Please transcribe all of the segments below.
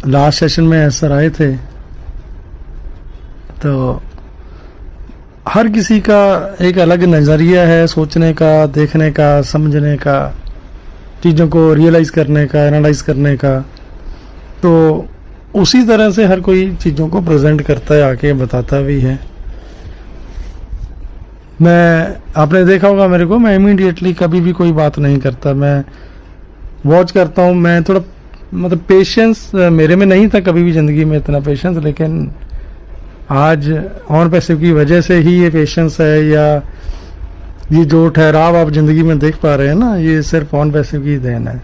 Last session में sir आए थे, तो हर किसी का एक अलग नज़रिया है सोचने का, देखने का, समझने का, चीज़ों को रियलाइज़ करने का, एनालाइज करने का। तो उसी तरह से हर कोई चीज़ों को प्रेजेंट करता है, आके बताता भी है। आपने देखा होगा मेरे को, मैं इमीडिएटली कभी भी कोई बात नहीं करता, मैं वॉच करता हूँ। मैं थोड़ा मतलब पेशेंस मेरे में नहीं था कभी भी ज़िंदगी में, इतना पेशेंस, लेकिन आज ऑन पैसिव की वजह से ही ये पेशेंस है, या ये जो ठहराव आप ज़िंदगी में देख पा रहे हैं ना, ये सिर्फ ऑन पैसिव की देन है।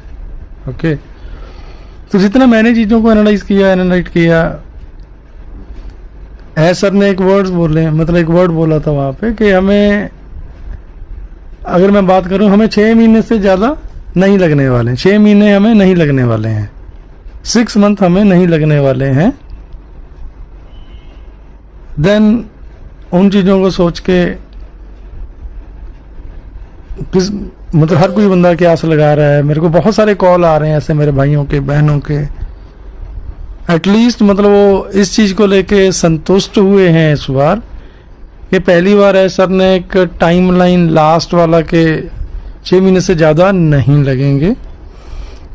ओके, तो जितना मैंने चीज़ों को एनालाइज किया, सर ने एक वर्ड बोले, मतलब एक वर्ड बोला था वहाँ पे कि हमें, अगर मैं बात करूँ, हमें 6 महीने से ज़्यादा नहीं लगने वाले, 6 महीने हमें नहीं लगने वाले हैं, 6 मंथ हमें नहीं लगने वाले हैं। देन उन चीज़ों को सोच के मतलब हर कोई बंदा क्या आस लगा रहा है। मेरे को बहुत सारे कॉल आ रहे हैं ऐसे मेरे भाइयों के, बहनों के, एटलीस्ट मतलब वो इस चीज़ को लेके संतुष्ट हुए हैं इस बार कि पहली बार है सर ने एक टाइमलाइन लास्ट वाला के 6 महीने से ज़्यादा नहीं लगेंगे।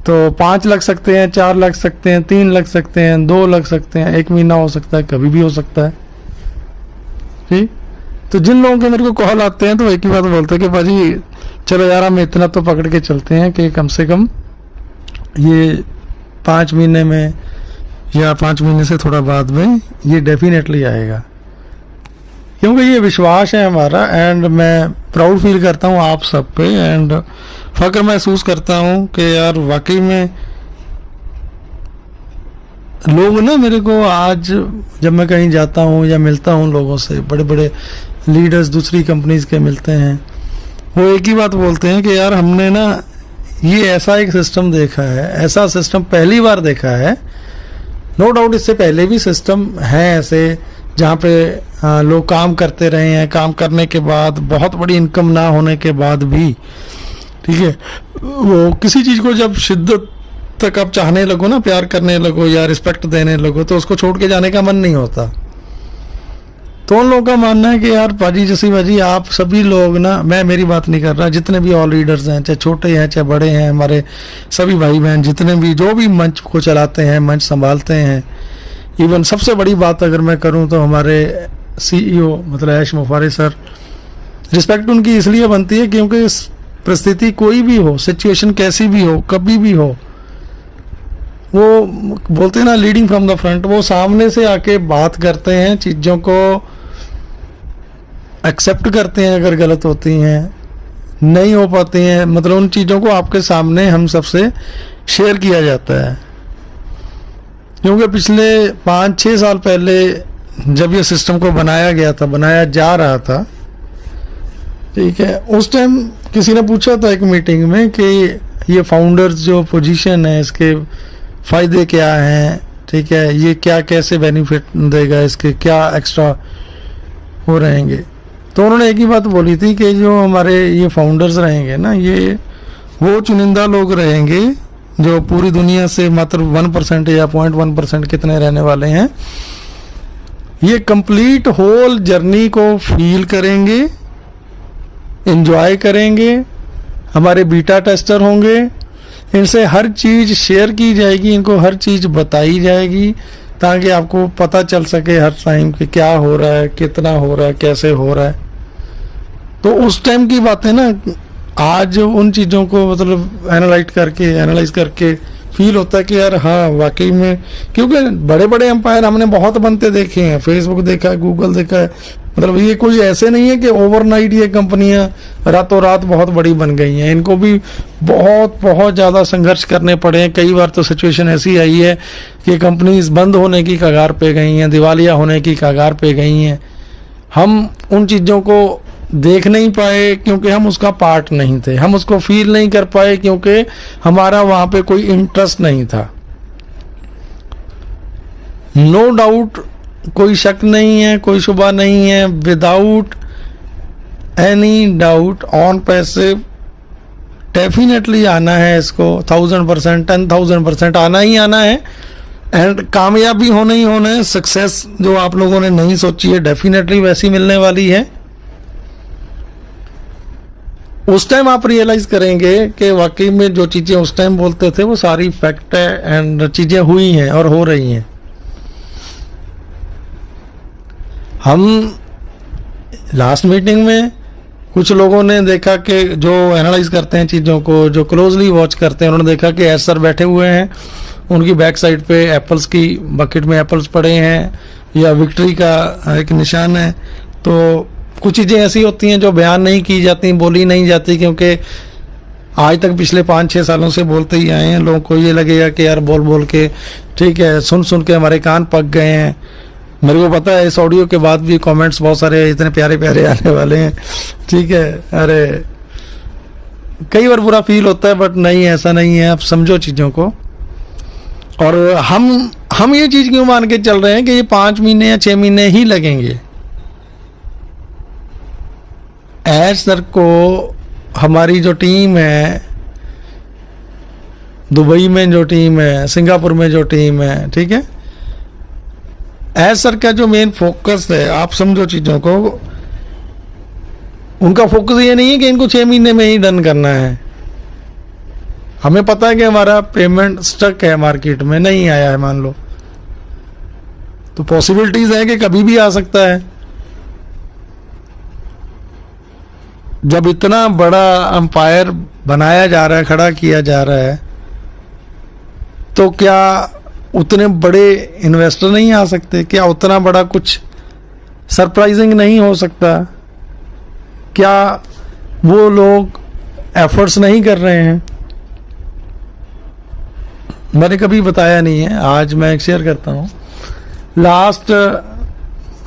तो 5 लग सकते हैं, 4 लग सकते हैं, 3 लग सकते हैं, 2 लग सकते हैं, 1 महीना हो सकता है, कभी भी हो सकता है। ठीक, तो जिन लोगों के मेरे को कॉल आते हैं तो एक ही बात बोलते हैं कि भाजी चलो यार हम इतना तो पकड़ के चलते हैं कि कम से कम ये 5 महीने में या 5 महीने से थोड़ा बाद में ये डेफिनेटली आएगा, क्योंकि ये विश्वास है हमारा। एंड मैं प्राउड फील करता हूँ आप सब पे, एंड फख्र महसूस करता हूँ कि यार वाकई में लोग ना, मेरे को आज जब मैं कहीं जाता हूँ या मिलता हूँ लोगों से, बड़े बड़े लीडर्स दूसरी कंपनीज के मिलते हैं, वो एक ही बात बोलते हैं कि यार हमने ना ये ऐसा एक सिस्टम देखा है, ऐसा सिस्टम पहली बार देखा है। नो डाउट इससे पहले भी सिस्टम है ऐसे जहाँ पे लोग काम करते रहे हैं, काम करने के बाद बहुत बड़ी इनकम ना होने के बाद भी, ठीक है, वो किसी चीज़ को जब शिद्दत तक आप चाहने लगो ना, प्यार करने लगो या रिस्पेक्ट देने लगो, तो उसको छोड़ के जाने का मन नहीं होता। तो उन लोगों का मानना है कि यार पाजी जैसी भाजी आप सभी लोग ना, मैं मेरी बात नहीं कर रहा, जितने भी ऑल लीडर्स हैं, चाहे छोटे हैं चाहे बड़े हैं, हमारे सभी भाई बहन जितने भी जो भी मंच को चलाते हैं, मंच संभालते हैं, इवन सबसे बड़ी बात अगर मैं करूं तो हमारे CEO मतलब ऐश मुफारी सर, रिस्पेक्ट उनकी इसलिए बनती है क्योंकि परिस्थिति कोई भी हो, सिचुएशन कैसी भी हो, कभी भी हो, वो बोलते हैं ना लीडिंग फ्रॉम द फ्रंट, वो सामने से आके बात करते हैं, चीज़ों को एक्सेप्ट करते हैं, अगर गलत होती हैं, नहीं हो पाती हैं, मतलब उन चीज़ों को आपके सामने हम सबसे शेयर किया जाता है। क्योंकि पिछले 5-6 साल पहले जब ये सिस्टम को बनाया गया था, बनाया जा रहा था, ठीक है, उस टाइम किसी ने पूछा था एक मीटिंग में कि ये फाउंडर्स जो पोजीशन है इसके फ़ायदे क्या हैं, ठीक है, ये क्या कैसे बेनिफिट देगा, इसके क्या एक्स्ट्रा हो रहेंगे। तो उन्होंने एक ही बात बोली थी कि जो हमारे ये फाउंडर्स रहेंगे ना, ये वो चुनिंदा लोग रहेंगे जो पूरी दुनिया से मात्र 1% या 0.1% कितने रहने वाले हैं, ये कंप्लीट होल जर्नी को फील करेंगे, एंजॉय करेंगे, हमारे बीटा टेस्टर होंगे, इनसे हर चीज़ शेयर की जाएगी, इनको हर चीज़ बताई जाएगी ताकि आपको पता चल सके हर टाइम कि क्या हो रहा है, कितना हो रहा है, कैसे हो रहा है। तो उस टाइम की बातें ना आज उन चीज़ों को मतलब एनालाइज करके फील होता है कि यार हाँ वाकई में, क्योंकि बड़े बड़े एम्पायर हमने बहुत बनते देखे हैं, फेसबुक देखा है, गूगल देखा है, मतलब ये कोई ऐसे नहीं है कि ओवरनाइट ये कंपनियां रातों रात बहुत बड़ी बन गई हैं, इनको भी बहुत बहुत ज़्यादा संघर्ष करने पड़े हैं। कई बार तो सिचुएशन ऐसी आई है कि कंपनीज बंद होने की कगार पे गई हैं, दिवालिया होने की कगार पे गई हैं। हम उन चीज़ों को देख नहीं पाए क्योंकि हम उसका पार्ट नहीं थे, हम उसको फील नहीं कर पाए क्योंकि हमारा वहाँ पे कोई इंटरेस्ट नहीं था। नो डाउट, कोई शक नहीं है, कोई शुबा नहीं है, without any doubt on passive definitely आना है, इसको 1000%, 10,000% आना ही आना है। एंड कामयाबी होना ही होना है। सक्सेस जो आप लोगों ने नहीं सोची है डेफिनेटली वैसी मिलने वाली है। उस टाइम आप रियलाइज करेंगे कि वाकई में जो चीजें उस टाइम बोलते थे वो सारी फैक्ट है एंड चीजें हुई हैं और हो रही हैं। हम लास्ट मीटिंग में कुछ लोगों ने देखा कि जो एनालाइज करते हैं चीज़ों को, जो क्लोजली वॉच करते हैं, उन्होंने देखा कि एस सर बैठे हुए हैं, उनकी बैक साइड पे एप्पल्स की बकेट में एप्पल्स पड़े हैं या विक्ट्री का एक निशान है। तो कुछ चीज़ें ऐसी होती हैं जो बयान नहीं की जाती, बोली नहीं जाती, क्योंकि आज तक पिछले 5-6 सालों से बोलते ही आए हैं। लोगों को ये लगेगा कि यार बोल बोल के, ठीक है, सुन सुन के हमारे कान पक गए हैं। मेरे को पता है इस ऑडियो के बाद भी कमेंट्स बहुत सारे इतने प्यारे प्यारे आने वाले हैं, ठीक है। अरे कई बार बुरा फील होता है, बट नहीं, ऐसा नहीं है। आप समझो चीज़ों को। और हम ये चीज़ क्यों मान के चल रहे हैं कि ये 5 महीने या 6 महीने ही लगेंगे। एस सर को हमारी जो टीम है, दुबई में जो टीम है, सिंगापुर में जो टीम है, ठीक है, एस सर का जो मेन फोकस है, आप समझो चीज़ों को, उनका फोकस ये नहीं है कि इनको 6 महीने में ही डन करना है। हमें पता है कि हमारा पेमेंट स्टक है, मार्केट में नहीं आया है, मान लो, तो पॉसिबिलिटीज है कि कभी भी आ सकता है। जब इतना बड़ा अंपायर बनाया जा रहा है, खड़ा किया जा रहा है, तो क्या उतने बड़े इन्वेस्टर नहीं आ सकते? क्या उतना बड़ा कुछ सरप्राइजिंग नहीं हो सकता? क्या वो लोग एफर्ट्स नहीं कर रहे हैं? मैंने कभी बताया नहीं है, आज मैं शेयर करता हूँ। लास्ट,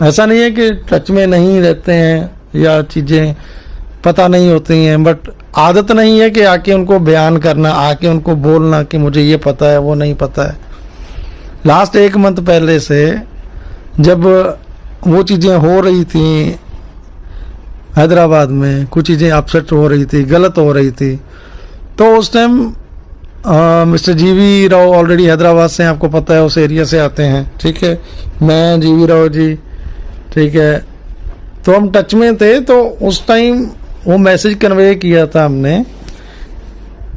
ऐसा नहीं है कि टच में नहीं रहते हैं या चीज़ें पता नहीं होती हैं, बट आदत नहीं है कि आके उनको बयान करना, आके उनको बोलना कि मुझे ये पता है, वो नहीं पता है। लास्ट 1 मंथ पहले से जब वो चीज़ें हो रही थी हैदराबाद में, कुछ चीज़ें अपसेट हो रही थी, गलत हो रही थी, तो उस टाइम मिस्टर जीवी राव ऑलरेडी हैदराबाद से, आपको पता है, उस एरिया से आते हैं, ठीक है। मैं, जीवी राव जी, ठीक है, तो हम टच में थे। तो उस टाइम वो मैसेज कन्वे किया था हमने।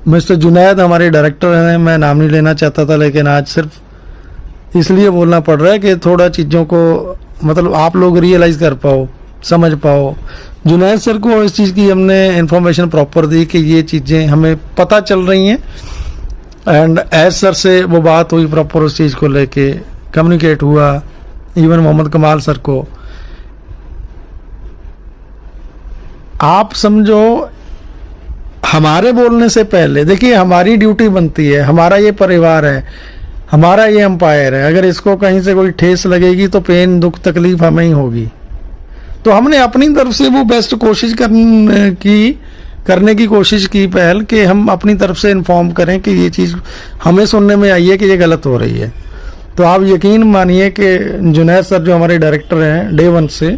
मिस्टर जुनैद हमारे डायरेक्टर हैं, मैं नाम नहीं लेना चाहता था, लेकिन आज सिर्फ इसलिए बोलना पड़ रहा है कि थोड़ा चीज़ों को मतलब आप लोग रियलाइज़ कर पाओ, समझ पाओ। जुनैद सर को इस चीज़ की हमने इन्फॉर्मेशन प्रॉपर दी कि ये चीज़ें हमें पता चल रही हैं, एंड एज सर से वो बात हुई प्रॉपर, उस चीज़ को लेके कम्युनिकेट हुआ। इवन मोहम्मद कमाल सर को, आप समझो, हमारे बोलने से पहले, देखिए हमारी ड्यूटी बनती है, हमारा ये परिवार है, हमारा ये एम्पायर है। अगर इसको कहीं से कोई ठेस लगेगी तो पेन, दुख, तकलीफ हमें ही होगी। तो हमने अपनी तरफ से वो बेस्ट कोशिश करने की कोशिश की पहल, कि हम अपनी तरफ से इन्फॉर्म करें कि ये चीज़ हमें सुनने में आई है कि ये गलत हो रही है। तो आप यकीन मानिए कि जुनैद सर जो हमारे डायरेक्टर हैं डे 1 से,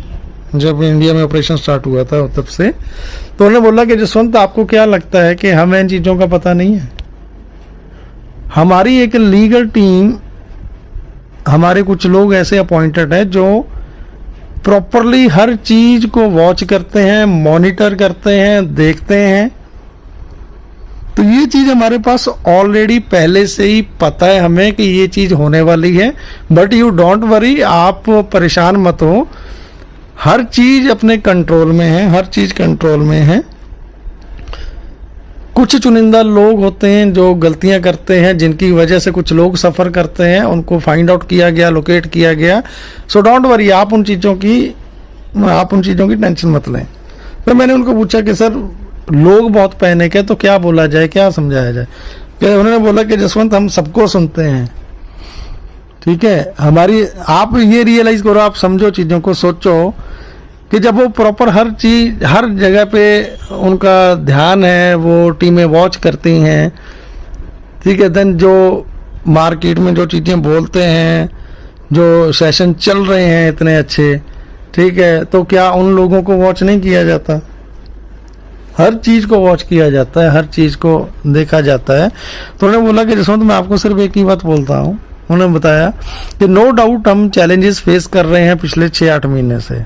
जब इंडिया में ऑपरेशन स्टार्ट हुआ था तब से, तो उन्होंने बोला कि जसवंत आपको क्या लगता है कि हमें इन चीज़ों का पता नहीं है? हमारी एक लीगल टीम, हमारे कुछ लोग ऐसे अपॉइंटेड हैं जो प्रॉपरली हर चीज को वॉच करते हैं, मॉनिटर करते हैं, देखते हैं। तो ये चीज हमारे पास ऑलरेडी पहले से ही पता है हमें कि ये चीज होने वाली है। बट यू डोंट वरी, आप परेशान मत हो, हर चीज अपने कंट्रोल में है, हर चीज कंट्रोल में है। कुछ चुनिंदा लोग होते हैं जो गलतियां करते हैं, जिनकी वजह से कुछ लोग सफ़र करते हैं, उनको फाइंड आउट किया गया, लोकेट किया गया। सो डोंट वरी, आप उन चीज़ों की टेंशन मत लें। तो मैंने उनको पूछा कि सर लोग बहुत पैनिक है, तो क्या बोला जाए, क्या समझाया जाए? कि उन्होंने बोला कि जसवंत हम सबको सुनते हैं, ठीक है। आप ये रियलाइज़ करो, आप समझो चीज़ों को, सोचो कि जब वो प्रॉपर हर चीज़, हर जगह पे उनका ध्यान है, वो टीमें वॉच करती हैं, ठीक है। देन जो मार्केट में जो चीज़ें बोलते हैं, जो सेशन चल रहे हैं इतने अच्छे, ठीक है, तो क्या उन लोगों को वॉच नहीं किया जाता? हर चीज़ को वॉच किया जाता है, हर चीज़ को देखा जाता है। तो उन्होंने बोला कि जसवंत मैं आपको सिर्फ एक ही बात बोलता हूँ उन्होंने बताया कि नो डाउट हम चैलेंजेस फेस कर रहे हैं पिछले 6-8 महीने से।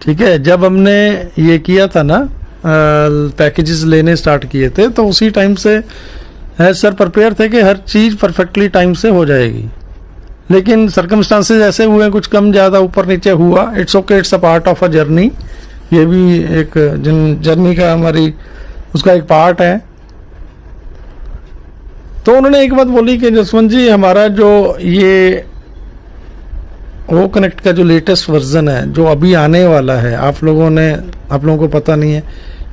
ठीक है, जब हमने ये किया था ना, पैकेजेस लेने स्टार्ट किए थे, तो उसी टाइम से सर प्रिपेयर थे कि हर चीज़ परफेक्टली टाइम से हो जाएगी। लेकिन सर्कमस्टांसेस ऐसे हुए, कुछ कम ज़्यादा ऊपर नीचे हुआ। It's okay, it's a part of a journey. ये भी एक जर्नी का हमारी उसका एक पार्ट है। तो उन्होंने एक बात बोली कि जसवंत जी, हमारा जो ये वो कनेक्ट का जो लेटेस्ट वर्जन है जो अभी आने वाला है, आप लोगों को पता नहीं है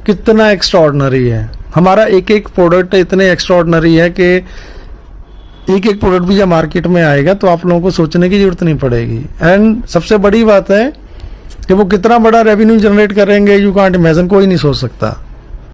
कितना एक्स्ट्राऑर्डिनरी है। हमारा एक एक प्रोडक्ट इतने एक्स्ट्राऑर्डिनरी है कि एक एक प्रोडक्ट भी जब मार्केट में आएगा तो आप लोगों को सोचने की जरूरत नहीं पड़ेगी। एंड सबसे बड़ी बात है कि वो कितना बड़ा रेवेन्यू जनरेट करेंगे, यू कांट इमेजिन, कोई नहीं सोच सकता।